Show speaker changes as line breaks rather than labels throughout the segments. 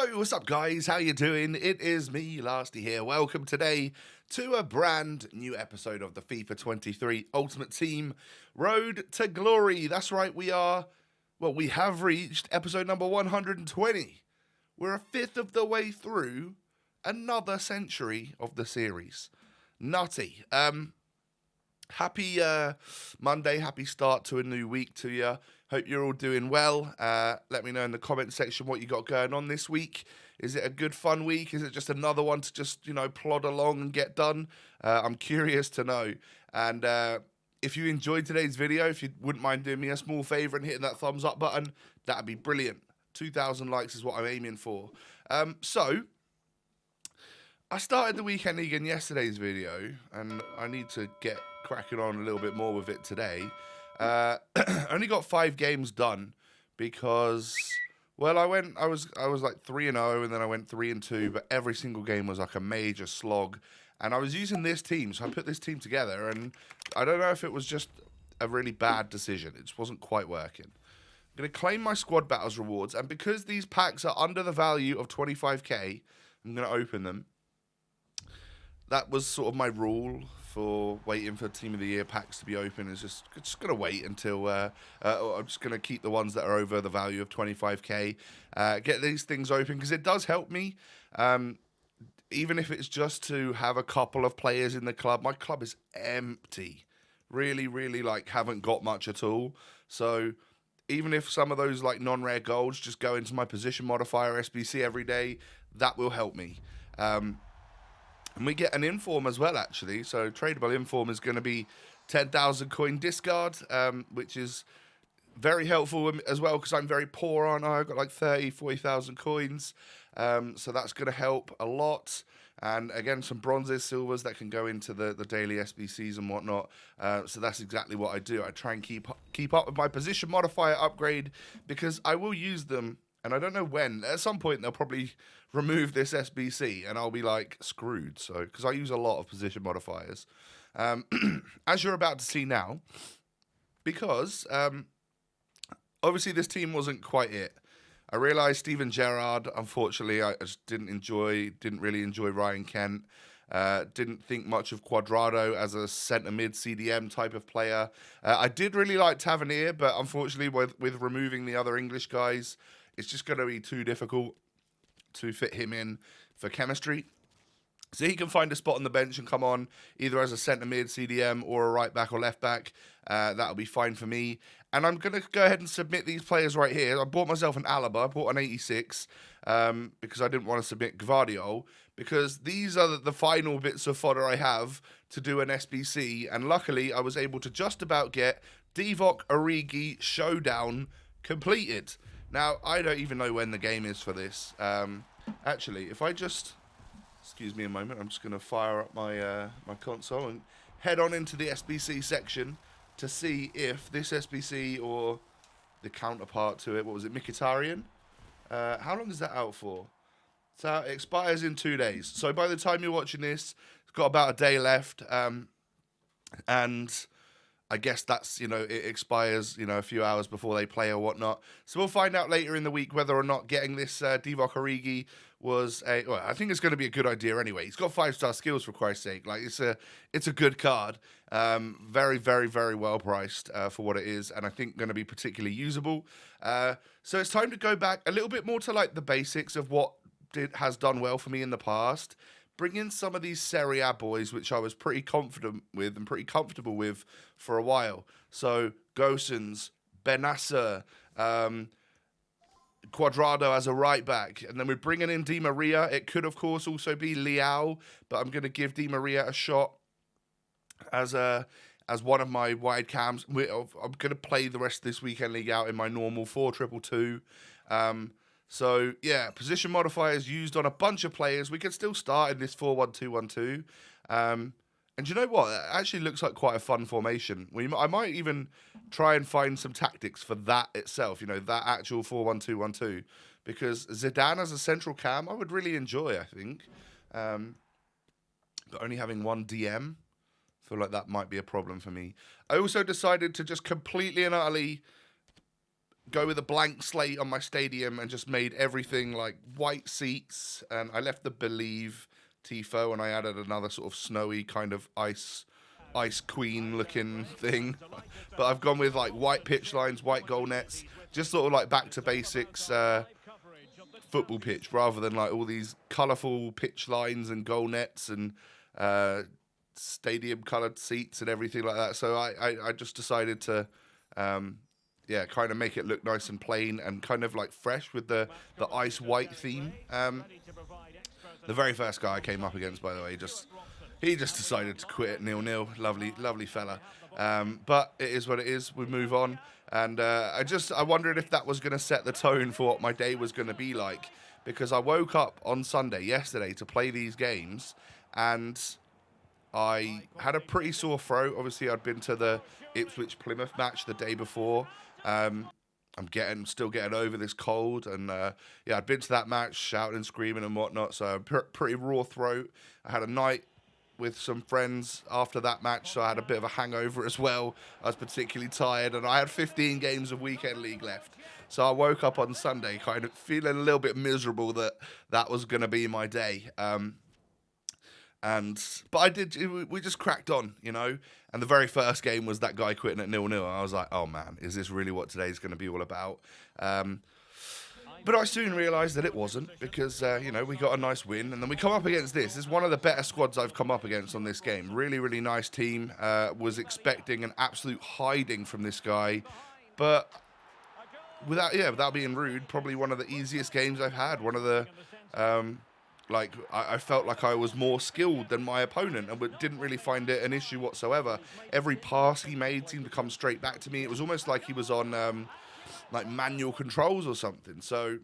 Yo, what's up guys? How you doing? It is me, Lasty here. Welcome today to a brand new episode of the FIFA 23 Ultimate Team Road to Glory. That's right, we have reached episode number 120. We're a fifth of the way through another century of the series. Nutty. Happy Monday, happy start to a new week to you. Hope you're all doing well. Let me know in the comment section what you got going on this week. Is it a good, fun week? Is it just another one to just, plod along and get done? I'm curious to know. And if you enjoyed today's video, if you wouldn't mind doing me a small favor and hitting that thumbs up button, that'd be brilliant. 2,000 likes is what I'm aiming for. So, I started the weekend league in yesterday's video, and I need to get cracking on a little bit more with it today. Only got 5 games done because, well, I was like 3-0, and then I went 3-2, but every single game was like a major slog. And I was using this team, so I put this team together, and I don't know if it was just a really bad decision. It just wasn't quite working. I'm going to claim my squad battles rewards, and because these packs are under the value of 25k, I'm going to open them. That was sort of my rule for waiting for Team of the Year packs to be open. Is just going to wait until I'm just going to keep the ones that are over the value of 25k. Get these things open because it does help me. Even if it's just to have a couple of players in the club. My club is empty. Really, haven't got much at all. So even if some of those non-rare golds just go into my position modifier SBC every day, that will help me. And we get an inform as well, actually. So tradable inform is going to be 10,000 coin discard, which is very helpful as well because I'm very poor, aren't I? I've got like 30, 40,000 coins. So that's going to help a lot. And again, some bronzes, silvers that can go into the daily SBCs and whatnot. So that's exactly what I do. I try and keep up with my position modifier upgrade because I will use them. And I don't know when. At some point, they'll probably remove this SBC, and I'll be screwed. So, because I use a lot of position modifiers, as you're about to see now, because obviously this team wasn't quite it. I realised Steven Gerrard. Unfortunately, I just didn't really enjoy Ryan Kent. Didn't think much of Cuadrado as a centre mid CDM type of player. I did really like Tavernier, but unfortunately, with removing the other English guys, it's just going to be too difficult to fit him in for chemistry. So he can find a spot on the bench and come on either as a centre mid, CDM, or a right back or left back. That'll be fine for me. And I'm going to go ahead and submit these players right here. I bought myself an Alaba. I bought an 86 because I didn't want to submit Gvardiol, because these are the final bits of fodder I have to do an SBC. And luckily, I was able to just about get Divock Origi Showdown completed. Now, I don't even know when the game is for this. Actually, if I just... Excuse me a moment. I'm just going to fire up my my console and head on into the SBC section to see if this SBC or the counterpart to it, what was it, Mkhitaryan? How long is that out for? So it expires in 2 days. So by the time you're watching this, it's got about a day left. And I guess that's, it expires, a few hours before they play or whatnot. So we'll find out later in the week whether or not getting this Divock Origi was well, I think it's going to be a good idea anyway. He's got 5-star skills, for Christ's sake. It's a good card. Very, very, very well priced for what it is, and I think going to be particularly usable. So it's time to go back a little bit more to the basics of what has done well for me in the past. Bring in some of these Serie A boys, which I was pretty confident with and pretty comfortable with for a while. So Gosens, Benasser, Cuadrado as a right back, and then we're bringing in Di Maria. It could, of course, also be Leao, but I'm going to give Di Maria a shot as one of my wide cams. I'm going to play the rest of this weekend league out in my normal 4-2-2-2. So, yeah, position modifiers used on a bunch of players. We can still start in this 4-1-2-1-2. And you know what? It actually looks like quite a fun formation. I might even try and find some tactics for that itself, that actual 4-1-2-1-2. Because Zidane as a central cam, I would really enjoy, I think. But only having one DM, I feel like that might be a problem for me. I also decided to just completely and utterly go with a blank slate on my stadium and just made everything like white seats. And I left the Believe tifo and I added another sort of snowy kind of ice queen looking thing. But I've gone with like white pitch lines, white goal nets, just sort of like back to basics football pitch rather than like all these colourful pitch lines and goal nets and stadium coloured seats and everything like that. So I just decided to yeah, kind of make it look nice and plain and kind of like fresh with the ice white theme. The very first guy I came up against, by the way, he just decided to quit at 0-0. Lovely fella. But it is what it is. We move on. And I wondered if that was going to set the tone for what my day was going to be like, because I woke up on Sunday, yesterday, to play these games, and I had a pretty sore throat. Obviously, I'd been to the Ipswich-Plymouth match the day before. I'm still getting over this cold, and yeah, I'd been to that match, shouting and screaming and whatnot, so pretty raw throat. I had a night with some friends after that match, so I had a bit of a hangover as well. I was particularly tired, and I had 15 games of weekend league left. So I woke up on Sunday kind of feeling a little bit miserable that was going to be my day. But we just cracked on, you know. And the very first game was that guy quitting at 0-0. I was like, oh man, is this really what today's going to be all about? But I soon realised that it wasn't, because, you know, we got a nice win. And then we come up against this. This is one of the better squads I've come up against on this game. Really nice team. Was expecting an absolute hiding from this guy. But without being rude, probably one of the easiest games I've had. One of the, I felt like I was more skilled than my opponent and didn't really find it an issue whatsoever. Every pass he made seemed to come straight back to me. It was almost like he was on like manual controls or something. So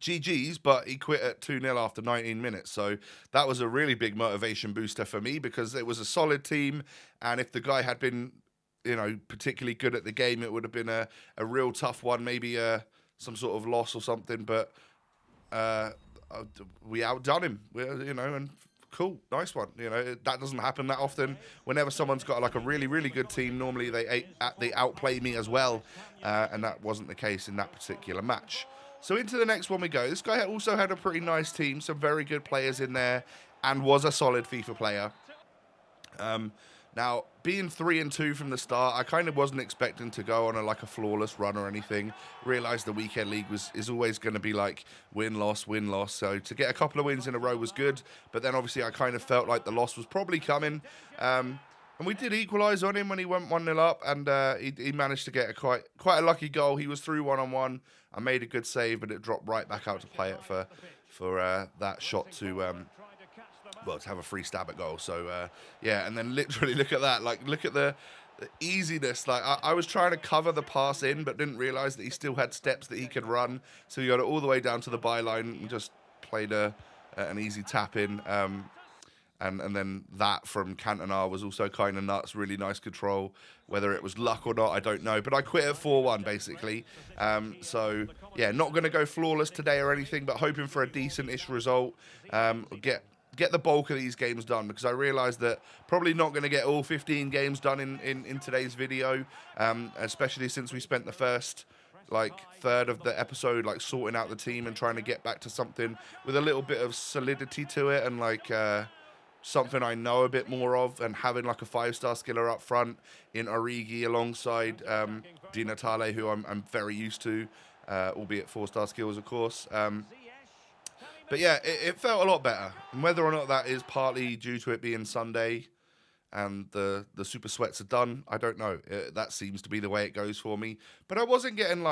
GG's, but he quit at 2-0 after 19 minutes. So that was a really big motivation booster for me, because it was a solid team. And if the guy had been, you know, particularly good at the game, it would have been a real tough one, maybe some sort of loss or something. But we outdone him, you know, and cool, nice one. You know, that doesn't happen that often. Whenever someone's got like a really good team, normally they outplay me as well, and that wasn't the case in that particular match. So into the next one we go. This guy also had a pretty nice team, some very good players in there, and was a solid FIFA player. Now, being 3-2 from the start, I kind of wasn't expecting to go on a flawless run or anything. Realised the weekend league is always going to be like win-loss. So to get a couple of wins in a row was good. But then obviously I kind of felt like the loss was probably coming. And we did equalise on him when he went 1-0 up. And he managed to get quite a lucky goal. He was through 1-on-1. I made a good save, but it dropped right back out to play it for that shot to have a free stab at goal. So yeah, and then literally look at that, look at the easiness. I was trying to cover the pass in, but didn't realise that he still had steps that he could run, so he got it all the way down to the byline and just played an easy tap in, and then that from Cantona was also kind of nuts. Really nice control. Whether it was luck or not, I don't know, but I quit at 4-1 basically. So yeah, not going to go flawless today or anything, but hoping for a decent-ish result. Get the bulk of these games done, because I realised that probably not going to get all 15 games done in today's video, especially since we spent the first third of the episode sorting out the team and trying to get back to something with a little bit of solidity to it, and something I know a bit more of, and having a 5-star skiller up front in Origi alongside Di Natale, who I'm very used to, albeit 4-star skills of course. But yeah, it felt a lot better. And whether or not that is partly due to it being Sunday and the super sweats are done, I don't know. That seems to be the way it goes for me. But I wasn't getting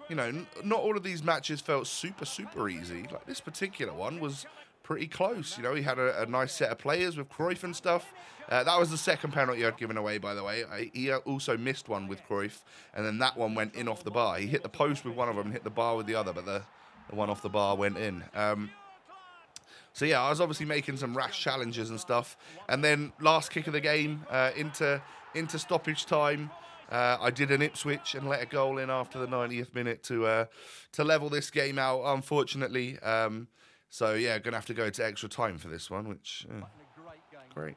you know, not all of these matches felt super easy. This particular one was pretty close. You know, he had a nice set of players with Cruyff and stuff. That was the second penalty I'd given away, by the way. He also missed one with Cruyff, and then that one went in off the bar. He hit the post with one of them and hit the bar with the other, but the one off the bar went in. So yeah, I was obviously making some rash challenges and stuff. And then last kick of the game, into stoppage time, I did an Ipswich and let a goal in after the 90th minute to level this game out, unfortunately. So yeah, going to have to go to extra time for this one, which, great.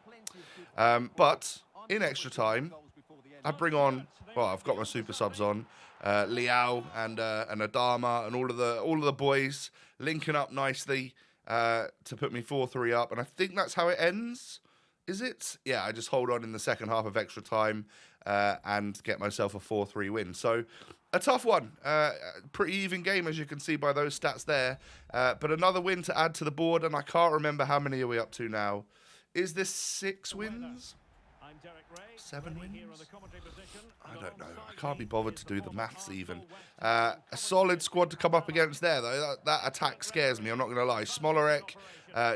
But in extra time, I bring on, I've got my super subs on. Liao and Adama and all of the boys linking up nicely to put me 4-3 up, and I think that's how it ends. Is it? Yeah, I just hold on in the second half of extra time and get myself a 4-3 win. So a tough one. Pretty even game, as you can see by those stats there. But another win to add to the board, and I can't remember how many are we up to now. Is this 6 wins? 7 wins? I don't know. I can't be bothered to do the maths even. A solid squad to come up against there, though. That attack scares me, I'm not going to lie. Smolarek,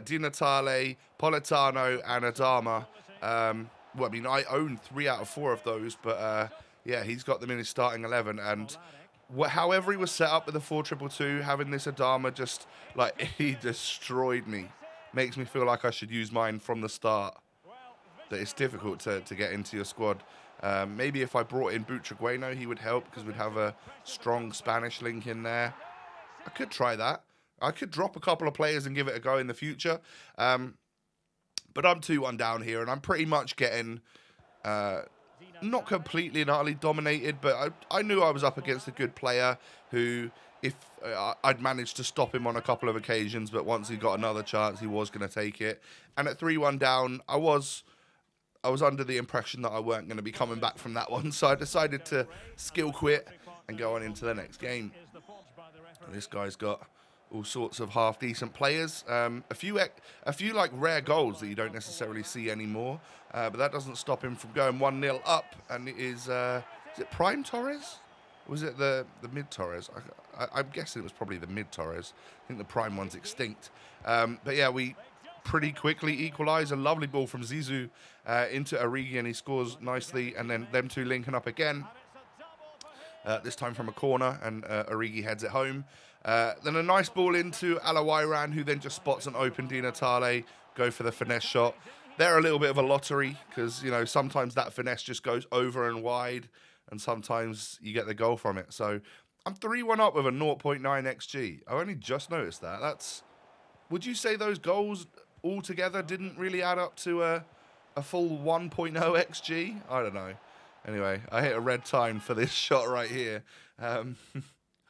Di Natale, Politano, and Adama. Well, I mean, I own 3 out of 4 of those, but yeah, he's got them in his starting 11. And however he was set up with the 4-2-2, having this Adama just, like, he destroyed me. Makes me feel like I should use mine from the start. That it's difficult to get into your squad. Maybe if I brought in Butragueno, he would help because we'd have a strong Spanish link in there. I could try that. I could drop a couple of players and give it a go in the future. But I'm 2-1 down here, and I'm pretty much getting not completely and utterly dominated, but I knew I was up against a good player who, if I'd managed to stop him on a couple of occasions, but once he got another chance, he was going to take it. And at 3-1 down, I was under the impression that I weren't going to be coming back from that one, so I decided to skill quit and go on into the next game. And this guy's got all sorts of half-decent players. A few like rare goals that you don't necessarily see anymore, but that doesn't stop him from going 1-0 up. And it is it Prime Torres? Or was it the mid Torres? I'm guessing it was probably the mid Torres. I think the Prime one's extinct. But yeah, we pretty quickly equalise. A lovely ball from Zizou into Origi, and he scores nicely. And then them two linking up again. This time from a corner, and Origi heads it home. Then a nice ball into Alawairan, who then just spots an open Di Natale, go for the finesse shot. They're a little bit of a lottery because, you know, sometimes that finesse just goes over and wide, and sometimes you get the goal from it. So I'm 3-1 up with a 0.9 XG. I only just noticed that. Would you say those goals altogether didn't really add up to a full 1.0 XG? I don't know. Anyway, I hit a red time for this shot right here. I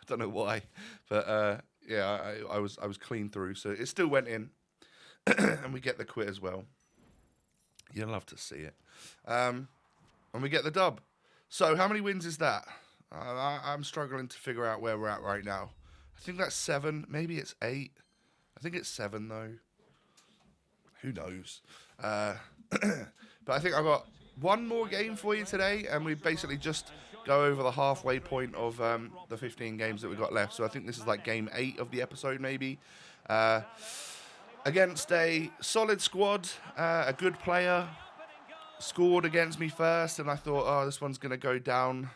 don't know why, but yeah, I was clean through, so it still went in, and we get the quit as well. You'll love to see it, and we get the dub. So how many wins is that? I'm struggling to figure out where we're at right now. I think that's 7, maybe it's 8. I think it's 7 though. Who knows? But I think I've got one more game for you today, and we basically just go over the halfway point of the 15 games that we've got left. So I think this is like game 8 of the episode, maybe. Against a solid squad, a good player, scored against me first, and I thought, oh, this one's going to go down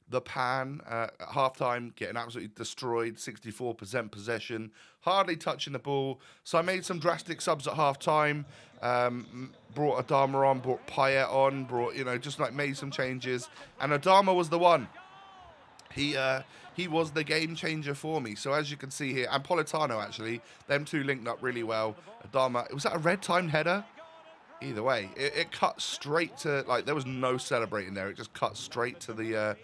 the pan. At halftime, getting absolutely destroyed, 64% possession, hardly touching the ball. So I made some drastic subs at halftime. Brought Adama on, brought Payet on, just like made some changes. And Adama was the one. He was the game changer for me. So as you can see here, and Politano actually, them two linked up really well. Adama, was that a red timed header? Either way, it cut straight to, like, there was no celebrating there. It just cut straight to the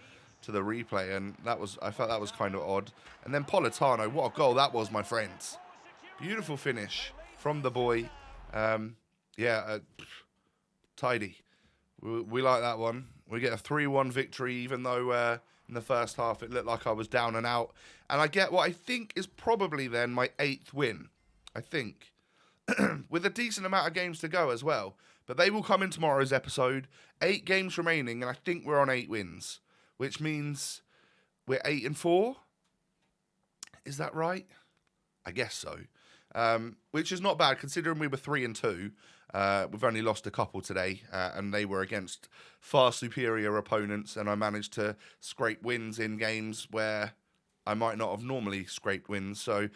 replay, and I felt that was kind of odd. And then Politano, what a goal that was, my friends. Beautiful finish from the boy. Tidy. We like that one. We get a 3-1 victory, even though in the first half it looked like I was down and out. And I get what I think is probably then my 8th win, I think. With a decent amount of games to go as well. But they will come in tomorrow's episode. 8 games remaining, and I think we're on 8 wins. Which means we're 8-4. Is that right? I guess so. Which is not bad, considering we were 3-2. We've only lost a couple today, and they were against far superior opponents, and I managed to scrape wins in games where I might not have normally scraped wins. So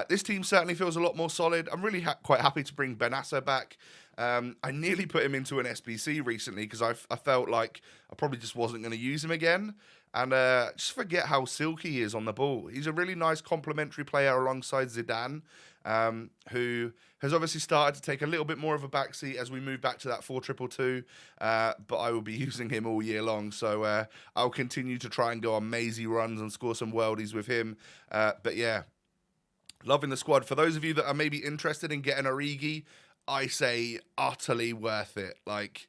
this team certainly feels a lot more solid. I'm really quite happy to bring Benassa back. I nearly put him into an SBC recently because I felt like I probably just wasn't going to use him again. And just forget how silky he is on the ball. He's a really nice complementary player alongside Zidane, who has obviously started to take a little bit more of a backseat as we move back to that 4-2-2. But I will be using him all year long. So I'll continue to try and go on mazy runs and score some worldies with him. But yeah, loving the squad. For those of you that are maybe interested in getting Origi, I say utterly worth it. Like,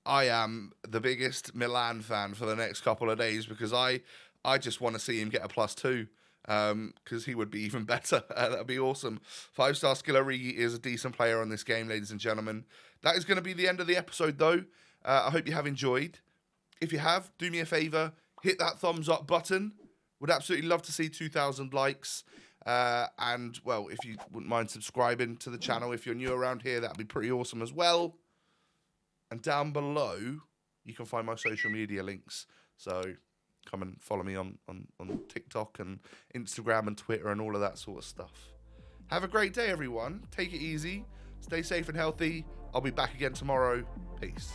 I am the biggest Milan fan for the next couple of days because I just want to see him get a +2 because he would be even better. That'd be awesome. 5-star skill Origi is a decent player on this game, ladies and gentlemen. That is going to be the end of the episode, though. I hope you have enjoyed. If you have, do me a favor, hit that thumbs up button. Would absolutely love to see 2,000 likes. And, well, if you wouldn't mind subscribing to the channel if you're new around here, that'd be pretty awesome as well. And down below, you can find my social media links. So come and follow me on TikTok and Instagram and Twitter and all of that sort of stuff. Have a great day, everyone. Take it easy. Stay safe and healthy. I'll be back again tomorrow. Peace.